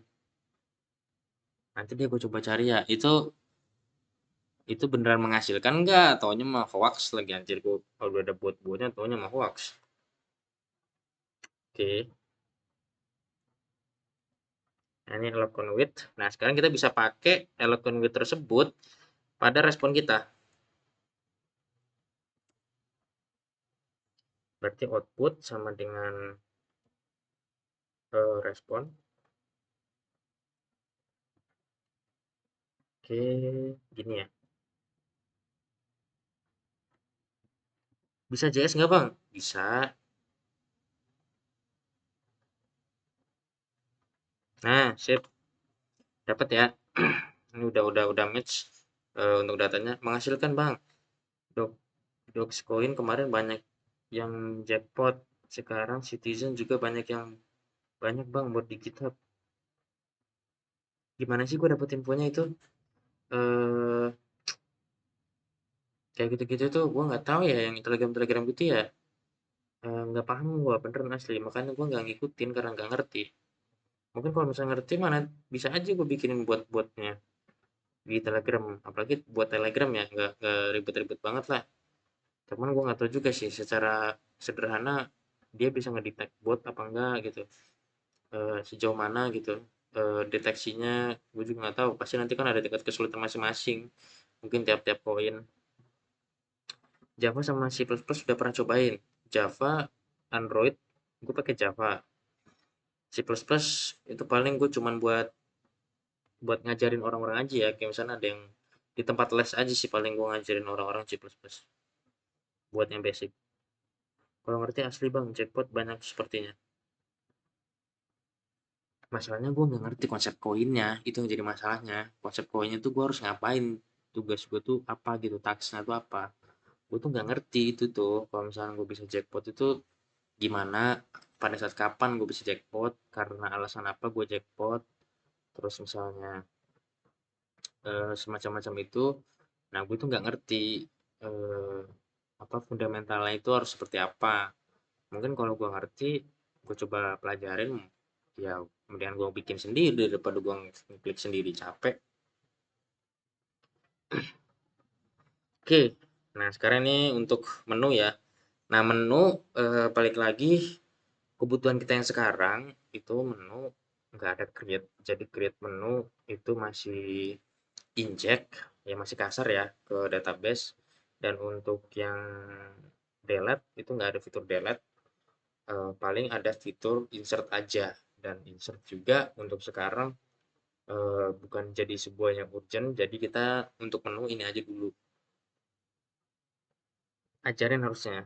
A: Nanti dia gue coba cari ya. Itu beneran menghasilkan nggak? Taunya mah hoax lagi anjir. Gue kalau udah ada buat-buatnya taunya mah hoax. Oke. Nah, ini elocon with. Nah sekarang kita bisa pakai elocon with tersebut pada respon kita. Berarti output sama dengan respon. Oke, gini ya. Bisa JS nggak bang? Bisa. Nah, sip. Dapat ya. Ini udah match untuk datanya. Menghasilkan bang. Dok, Dogecoin kemarin banyak yang jackpot. Sekarang Citizen juga banyak bang buat di GitHub. Gimana sih gue dapet infonya itu? Eh Kayak gitu-gitu tuh gue nggak tahu ya yang telegram-telegram gitu ya. Nggak paham gue beneran asli. Makanya gue nggak ngikutin karena nggak ngerti. Mungkin kalau misalnya ngerti mana bisa aja gue bikinin buat-buatnya di Telegram. Apalagi buat Telegram ya nggak ribet-ribet banget lah. Cuman gue nggak tahu juga sih secara sederhana dia bisa ngedetect bot apa enggak gitu. Sejauh mana gitu deteksinya gue juga nggak tahu. Pasti nanti kan ada tingkat kesulitan masing-masing. Mungkin tiap-tiap poin. Java sama C++ sudah pernah cobain. Java, Android, gue pakai Java. C++ itu paling gue cuman buat buat ngajarin orang-orang aja ya. Kayak misalnya ada yang di tempat les aja sih paling gue ngajarin orang-orang C++ buat yang basic. Kalau ngerti asli bang, jackpot banyak sepertinya. Masalahnya gue nggak ngerti konsep koinnya, itu yang jadi masalahnya. Konsep koinnya tuh gue harus ngapain, tugas gue tuh apa gitu, taksnya tuh apa. Gue tuh nggak ngerti itu tuh, kalau misalnya gue bisa jackpot itu gimana, pada saat kapan gue bisa jackpot, karena alasan apa gue jackpot, terus misalnya semacam-macam itu. Nah gue tuh nggak ngerti eh, apa fundamentalnya itu harus seperti apa. Mungkin kalau gue ngerti, gue coba pelajarin, ya kemudian gue bikin sendiri daripada gue ngeklik sendiri capek. Oke, nah sekarang ini untuk menu ya. Nah menu balik lagi kebutuhan kita yang sekarang itu menu nggak ada create. Jadi create menu itu masih inject, ya masih kasar ya ke database. Dan untuk yang delete itu nggak ada fitur delete. paling ada fitur insert aja, dan insert juga untuk sekarang bukan jadi sebuah yang urgent, jadi kita untuk menu ini aja dulu. Ajarin harusnya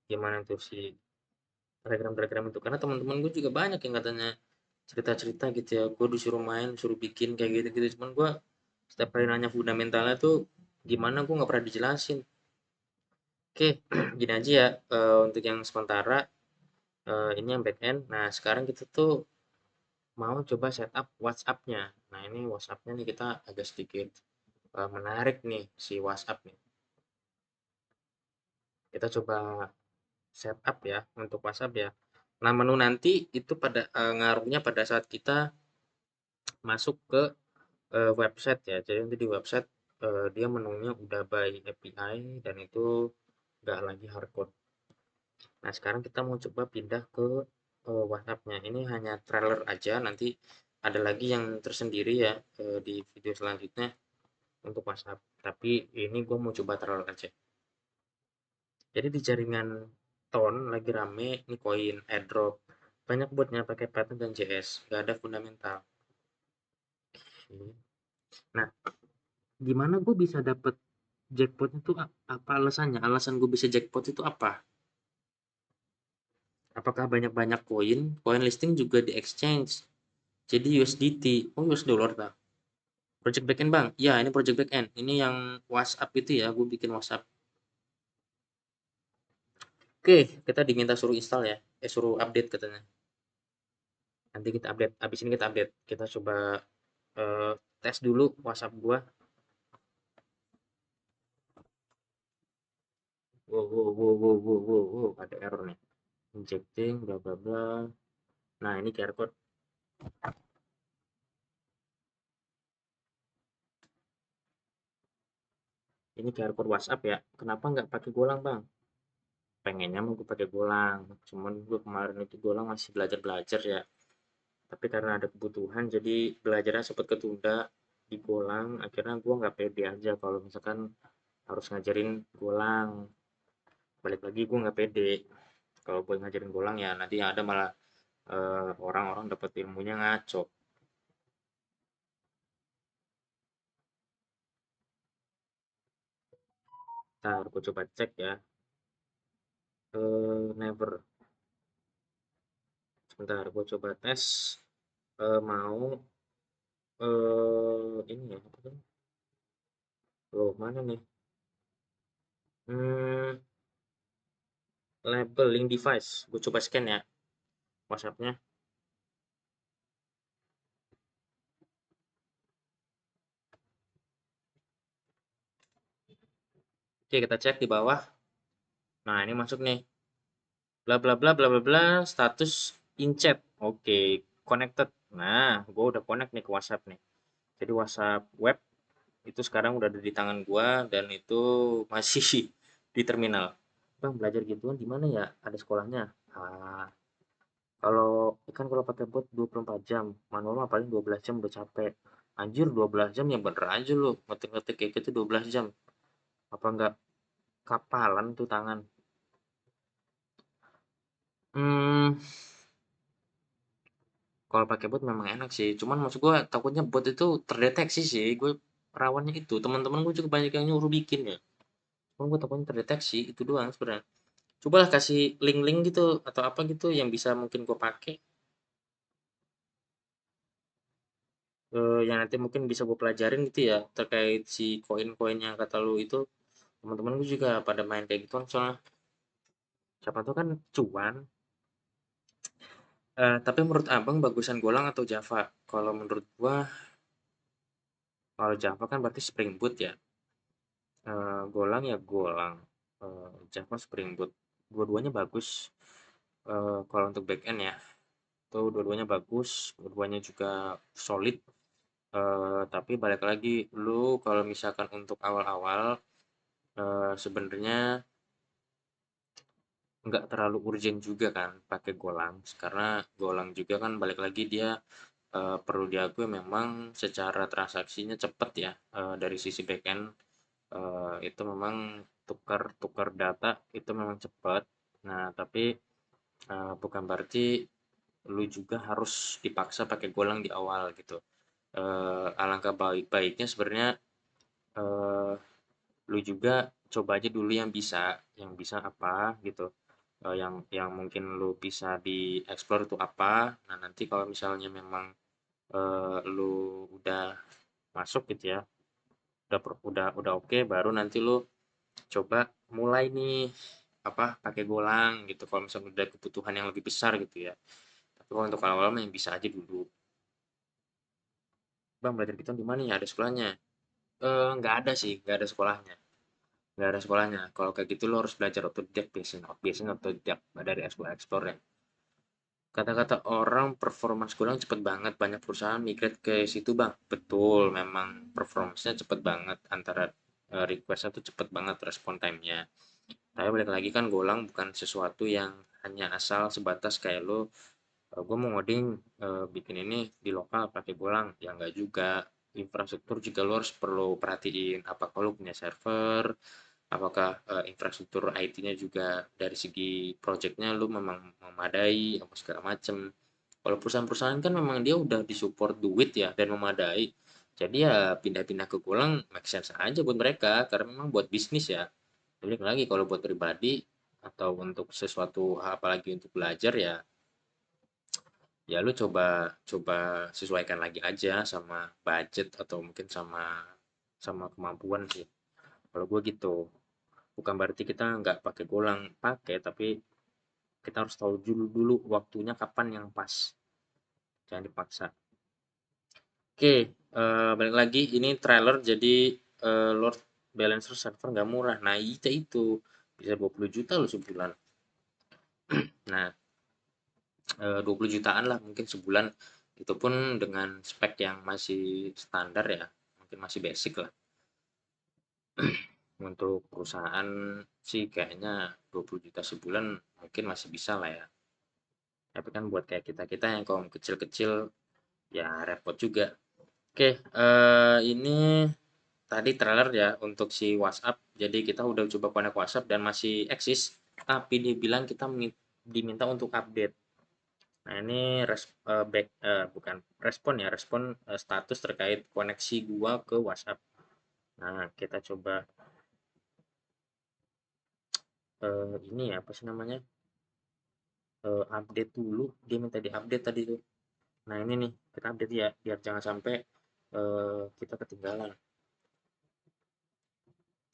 A: gimana tuh si telegram itu, karena teman-teman gue juga banyak yang katanya cerita-cerita gitu ya, gue disuruh main, suruh bikin kayak gitu-gitu, cuman gue setiap kali nanya fundamentalnya tuh gimana, gue nggak pernah dijelasin. Oke, gini aja ya, untuk yang sementara ini yang back end. Nah, sekarang kita tuh mau coba setup WhatsApp-nya. Nah, ini WhatsApp-nya nih kita agak sedikit menarik nih si WhatsApp nih. Kita coba setup ya untuk WhatsApp ya. Nah, menu nanti itu pada ngaruhnya pada saat kita masuk ke website ya. Jadi nanti di website dia menunya udah by API dan itu nggak lagi hardcode. Nah, sekarang kita mau coba pindah ke WhatsApp-nya. Ini hanya trailer aja, nanti ada lagi yang tersendiri ya di video selanjutnya untuk WhatsApp. Tapi ini gue mau coba trailer aja. Jadi di jaringan Ton lagi rame nih koin airdrop. Banyak botnya pakai Python dan JS, nggak ada fundamental. Nah, gimana gue bisa dapet jackpot itu, apa alasannya? Alasan gue bisa jackpot itu apa? Apakah banyak-banyak koin? Koin listing juga di exchange. Jadi USDT. Oh, US dollar tak? Project backend bang? Ya, ini project backend. Ini yang WhatsApp itu ya, gue bikin WhatsApp. Oke, kita diminta suruh install ya. Suruh update katanya. Nanti kita update. Abis ini kita update. Kita coba eh, tes dulu WhatsApp gua. Wow, wow, wow, wow, wow, wow, wow. Ada error nih. Injecting, bla bla bla. Nah, ini QR code. Ini QR code WhatsApp ya. Kenapa nggak pakai Golang bang? Pengennya mau gue pakai Golang. Cuman gue kemarin itu Golang masih belajar-belajar ya. Tapi karena ada kebutuhan, jadi belajarnya sempat ketunda di Golang. Akhirnya gue nggak pede aja kalau misalkan harus ngajarin Golang. Balik lagi gue nggak pede kalau gue ngajarin Golang, ya nanti yang ada malah orang-orang dapat ilmunya ngaco. Ntar gue coba cek ya. Never. Sebentar, gue coba tes. Mau ini ya, apa tuh? Loh, mana nih? Hmm, Labeling device. Gue coba scan ya WhatsApp-nya. Oke, kita cek di bawah. Nah, ini masuk nih. Bla bla bla bla bla bla, status in chat. Oke, connected. Nah, gue udah connect nih ke WhatsApp nih. Jadi WhatsApp web itu sekarang udah ada di tangan gua dan itu masih di terminal. Bang, belajar gituan di mana ya? Ada sekolahnya. Ah, kalau kalau pakai bot 24 jam, manual mah paling 12 jam udah capek. Anjir, 12 jam ya bener aja lu. Ngetik-ngetik kayak gitu 12 jam. Apa enggak kapalan tuh tangan? Hmm, kalau pakai bot memang enak sih. Cuman maksud gua takutnya bot itu terdeteksi sih. Gue rawannya itu. Teman-teman gue juga banyak yang nyuruh bikin ya. Cuman gue takutnya terdeteksi itu doang sebenarnya. Cobalah kasih link-link gitu atau apa gitu yang bisa mungkin gue pakai, yang nanti mungkin bisa gue pelajarin gitu ya terkait si koin-koin yang kata lu itu. Teman-teman gue juga pada main kayak gitu soalnya, siapa tuh kan cuan. Tapi menurut abang bagusan Golang atau Java? Kalau menurut gua, kalau Java kan berarti Spring Boot ya. Golang ya Golang. Java Spring Boot. Dua-duanya bagus. Kalau untuk backend ya, itu dua-duanya bagus, dua-duanya juga solid. Tapi balik lagi, lu kalau misalkan untuk awal-awal sebenarnya nggak terlalu urgent juga kan pakai Golang, karena Golang juga kan balik lagi dia perlu diakui memang secara transaksinya cepat ya, dari sisi backend itu memang tukar-tukar data itu memang cepat. Nah, tapi bukan berarti lu juga harus dipaksa pakai Golang di awal gitu. Alangkah baik-baiknya sebenarnya eh, lu juga coba aja dulu yang bisa apa gitu. Yang mungkin lu bisa dieksplor itu apa. Nah, nanti kalau misalnya memang lu udah masuk gitu ya, udah oke, baru nanti lu coba mulai nih apa pakai Golang gitu. Kalau misalnya udah kebutuhan yang lebih besar gitu ya. Tapi kalau untuk awal-awal yang bisa aja dulu. Bang, belajar Python di mana ya? Ada sekolahnya? Nggak ada sih, nggak ada sekolahnya. Nggak ada sekolahnya. Kalau kayak gitu lo harus belajar otodidak biasanya otodidak dari explore ya. Kata-kata orang performance Golang cepet banget, banyak perusahaan migrate ke situ bang. Betul, memang performance-nya cepet banget, antara request-nya tuh cepet banget respon time-nya. Tapi balik lagi kan Golang bukan sesuatu yang hanya asal sebatas kayak lo, gue mau ngoding, bikin ini di lokal pakai Golang, ya nggak juga. Infrastruktur juga lo harus perlu perhatiin, apakah lo punya server, apakah infrastruktur IT-nya juga dari segi project-nya lu memang memadai apa segala macem. Kalau perusahaan-perusahaan kan memang dia udah disupport duit ya dan memadai. Jadi ya pindah-pindah ke Golang make sense aja buat mereka karena memang buat bisnis ya. Jadi lagi kalau buat pribadi atau untuk sesuatu apalagi untuk belajar ya, ya lu coba coba sesuaikan lagi aja sama budget atau mungkin sama sama kemampuan sih. Kalau gue gitu. Bukan berarti kita nggak pakai Golang, pakai, tapi kita harus tahu dulu waktunya kapan yang pas, jangan dipaksa. Oke, balik lagi ini trailer jadi Lord Balancer server nggak murah. Nah itu bisa 20 juta loh sebulan. Nah, 20 jutaan lah mungkin sebulan. Itu pun dengan spek yang masih standar ya, mungkin masih basic lah. Untuk perusahaan sih kayaknya 20 juta sebulan mungkin masih bisa lah ya. Tapi kan buat kayak kita-kita yang kaum kecil-kecil ya repot juga. Oke, ini tadi trailer ya untuk si WhatsApp. Jadi kita udah coba connect WhatsApp dan masih eksis, tapi dia bilang kita diminta untuk update. Nah, ini bukan respon ya, respon status terkait koneksi gua ke WhatsApp. Nah, kita coba ini ya, apa sih namanya? Update dulu. Dia minta di-update tadi tuh. Nah, ini nih, kita update ya, biar jangan sampai kita ketinggalan.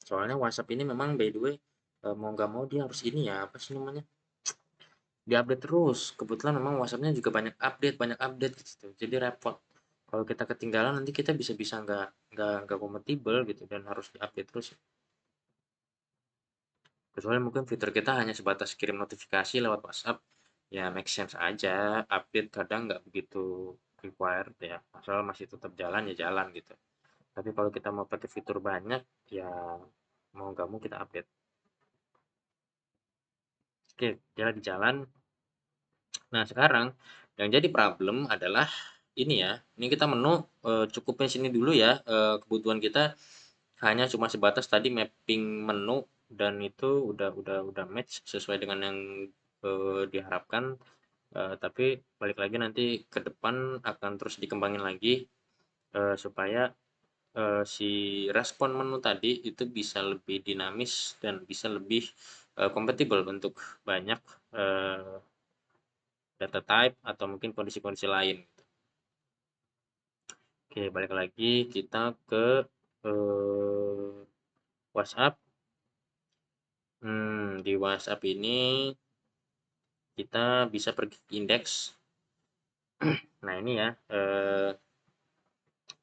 A: Soalnya WhatsApp ini memang by the way, mau nggak mau dia harus ini ya, apa sih namanya, diupdate terus. Kebetulan memang WhatsAppnya juga banyak update gitu. Jadi repot. Kalau kita ketinggalan nanti kita bisa-bisa nggak kompatibel gitu dan harus diupdate terus. Kecuali mungkin fitur kita hanya sebatas kirim notifikasi lewat WhatsApp, ya make sense aja. Update kadang nggak begitu required ya, asal masih tetap jalan ya jalan gitu. Tapi kalau kita mau pakai fitur banyak, ya mau nggak mau kita update. Oke, dia lagi jalan. Nah, sekarang yang jadi problem adalah ini ya. Ini kita menu cukupnya sini dulu ya. Kebutuhan kita hanya cuma sebatas tadi mapping menu dan itu udah match sesuai dengan yang diharapkan. Tapi balik lagi nanti ke depan akan terus dikembangin lagi supaya si respon menu tadi itu bisa lebih dinamis dan bisa lebih kompatibel untuk banyak eh, data type atau mungkin kondisi-kondisi lain. Oke, balik lagi kita ke WhatsApp. Di WhatsApp ini kita bisa pergi ke indeks. Nah, ini ya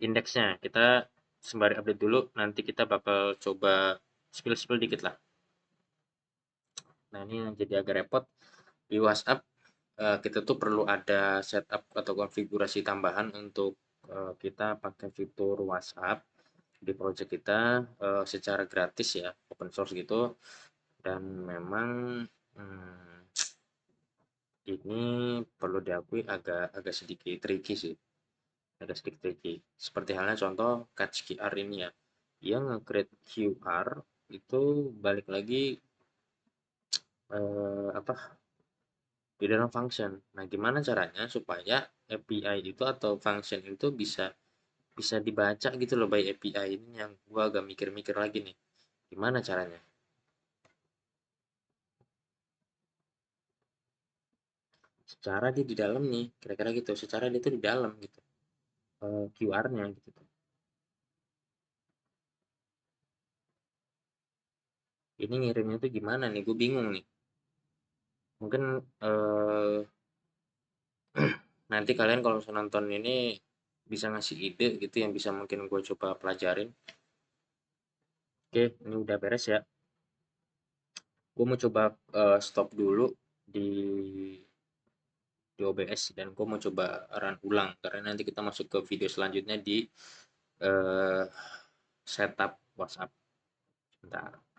A: indeksnya. Kita sembari update dulu, nanti kita bakal coba spill-spill dikit lah. Nah, ini yang jadi agak repot di WhatsApp. Kita tuh perlu ada setup atau konfigurasi tambahan untuk kita pakai fitur WhatsApp di project kita secara gratis ya, open source gitu. Dan memang hmm, ini perlu diakui agak agak sedikit tricky sih, agak sedikit tricky. Seperti halnya contoh Catch QR ini ya, dia nge-create QR itu balik lagi apa di dalam function. Nah, gimana caranya supaya API itu atau function itu bisa bisa dibaca gitu loh by API ini yang gua agak mikir-mikir lagi nih. Gimana caranya? Secara dia di dalam nih, kira-kira gitu. Secara dia tuh di dalam gitu. QR-nya gitu tuh. Ini ngirimnya tuh gimana nih? Gue bingung nih. Mungkin nanti kalian kalau nonton ini bisa ngasih ide gitu yang bisa mungkin gue coba pelajarin. Oke, ini udah beres ya. Gue mau coba stop dulu di OBS dan gue mau coba run ulang karena nanti kita masuk ke video selanjutnya di setup WhatsApp. Bentar.